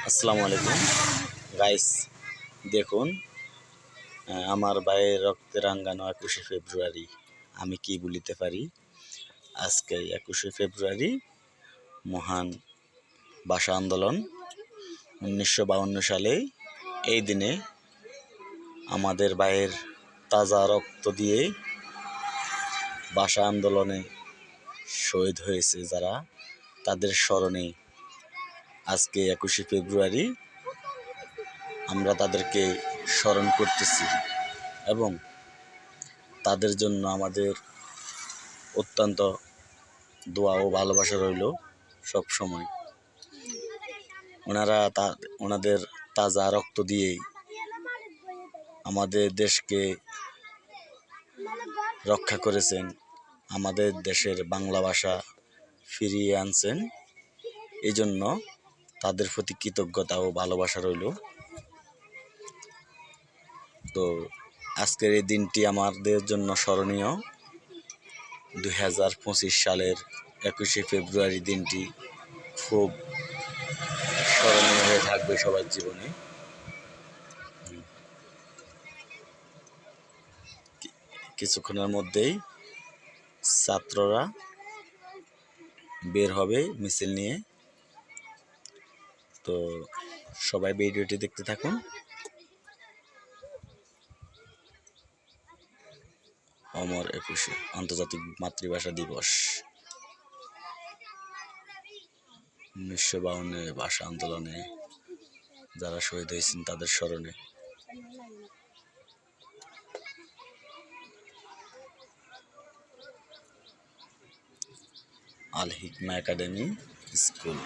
আসসালামু আলাইকুম গাইস, দেখুন আমার ভাইয়ের রক্তে রাঙ্গানো ২১শে ফেব্রুয়ারি। আমি কি বলিতে পারি? আজকে ২১শে ফেব্রুয়ারি মহান ভাষা আন্দোলন ১৯৫২ সালে। এই দিনে আমাদের ভাইয়ের তাজা রক্ত দিয়ে ভাষা আন্দোলনে শহীদ হয়েছে যারা, তাদের স্মরণে আজকে ২১শে ফেব্রুয়ারি আমরা তাদেরকে স্মরণ করতেছি এবং তাদের জন্য আমাদের অত্যন্ত দোয়া ও ভালোবাসা রইল সব সময়। ওনাদের তাজা রক্ত দিয়ে আমাদের দেশকে রক্ষা করেছেন, আমাদের দেশের বাংলা ভাষা ফিরিয়ে আনছেন। এই জন্য তাদের প্রতি কৃতজ্ঞতা ও ভালোবাসা রইল। তো আজকের এই দিনটি আমাদের জন্য স্মরণীয়। ২০২৫ সালের ২১শে ফেব্রুয়ারি দিনটি খুব স্মরণীয় হয়ে থাকবে সবার জীবনে। কিছুক্ষণের মধ্যেই ছাত্ররা বের হবে মিছিল নিয়ে। তো সবাই ভিডিওটি দেখতে থাকুন। অমর ২১শে আন্তর্জাতিক মাতৃভাষা দিবস, ১৯৫২ ভাষা আন্দোলনে যারা শহীদ হয়েছেন তাদের স্মরণে। আল হিকমা একাডেমি স্কুল।